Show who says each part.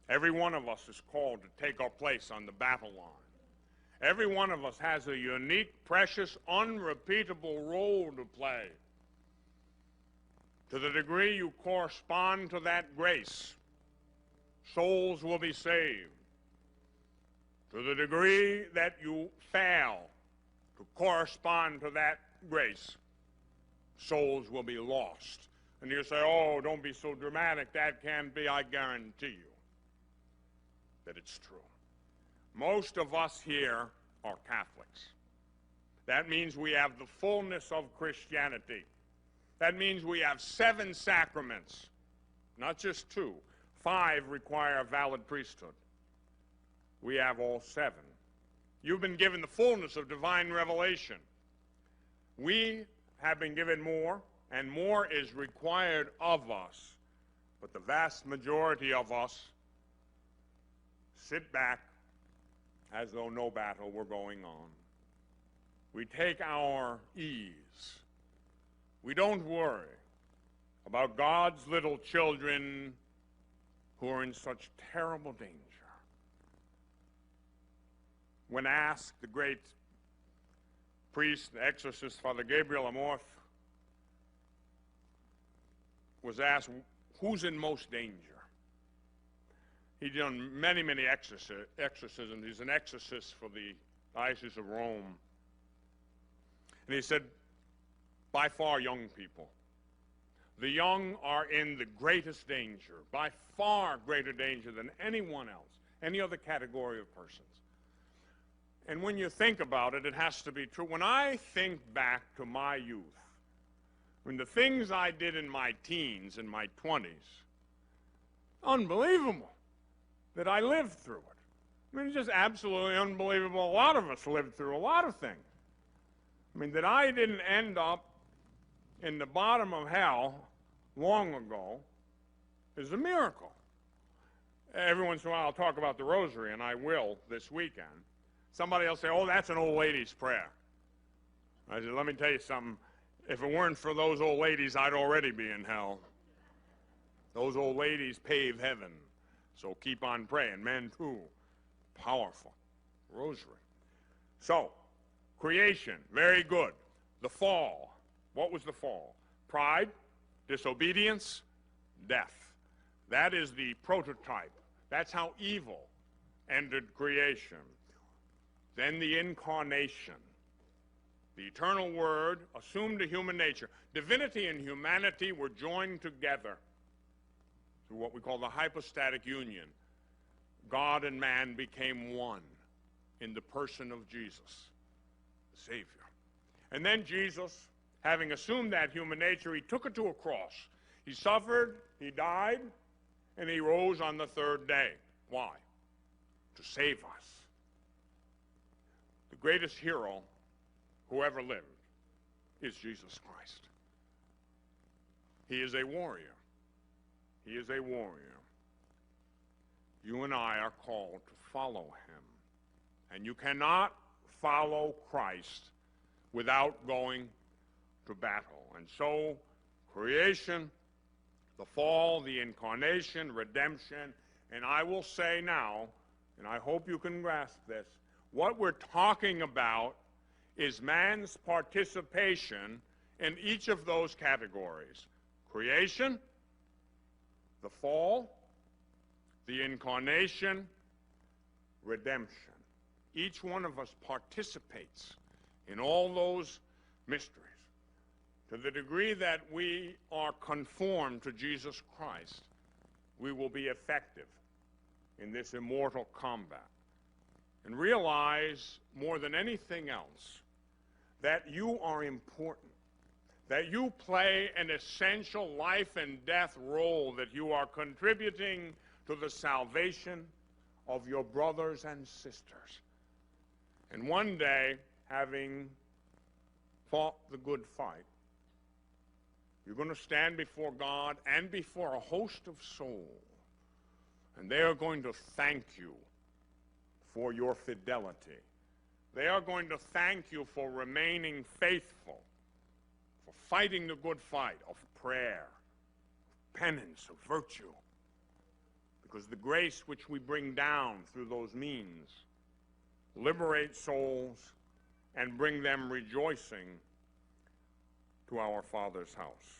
Speaker 1: Every one of us is called to take our place on the battle line. Every one of us has a unique, precious, unrepeatable role to play. To the degree you correspond to that grace, souls will be saved. To the degree that you fail to correspond to that grace, souls will be lost. And you say, oh, don't be so dramatic. That can't be. I guarantee you that it's true. Most of us here are Catholics. That means we have the fullness of Christianity. That means we have 7 sacraments, not just 2. 5 require a valid priesthood. We have all 7. You've been given the fullness of divine revelation. We have been given more, and more is required of us. But the vast majority of us sit back as though no battle were going on. We take our ease. We don't worry about God's little children who are in such terrible danger. When asked, the great priest, the exorcist, Father Gabriele Amorth, was asked, who's in most danger? He'd done many, many exorcisms. He's an exorcist for the Diocese of Rome. And he said, by far, young people. The young are in the greatest danger, by far greater danger than anyone else, any other category of persons. And when you think about it, it has to be true. When I think back to my youth, when the things I did in my teens and my 20s, unbelievable that I lived through it. I mean, it's just absolutely unbelievable. A lot of us lived through a lot of things. I mean, that I didn't end up in the bottom of hell long ago is a miracle. Every once in a while I'll talk about the rosary, and I will this weekend. Somebody will say, oh, that's an old lady's prayer. I said, let me tell you something. If it weren't for those old ladies, I'd already be in hell. Those old ladies pave heaven. So keep on praying. Men, too. Powerful. Rosary. So, creation, very good. The fall. What was the fall? Pride, disobedience, death. That is the prototype. That's how evil ended creation. Then the incarnation. The eternal Word assumed a human nature. Divinity and humanity were joined together through what we call the hypostatic union. God and man became one in the person of Jesus, the Savior. And then Jesus, having assumed that human nature, he took it to a cross. He suffered, he died, and he rose on the 3rd day. Why? To save us. The greatest hero who ever lived is Jesus Christ. He is a warrior. He is a warrior. You and I are called to follow him. And you cannot follow Christ without going to battle. And so, creation, the fall, the incarnation, redemption, and I will say now, and I hope you can grasp this, what we're talking about is man's participation in each of those categories. Creation, the fall, the incarnation, redemption. Each one of us participates in all those mysteries. To the degree that we are conformed to Jesus Christ, we will be effective in this immortal combat. And realize more than anything else that you are important, that you play an essential life and death role, that you are contributing to the salvation of your brothers and sisters. And one day, having fought the good fight, you're going to stand before God and before a host of souls, and they are going to thank you for your fidelity. They are going to thank you for remaining faithful, for fighting the good fight of prayer, of penance, of virtue, because the grace which we bring down through those means liberates souls and bring them rejoicing to our Father's house.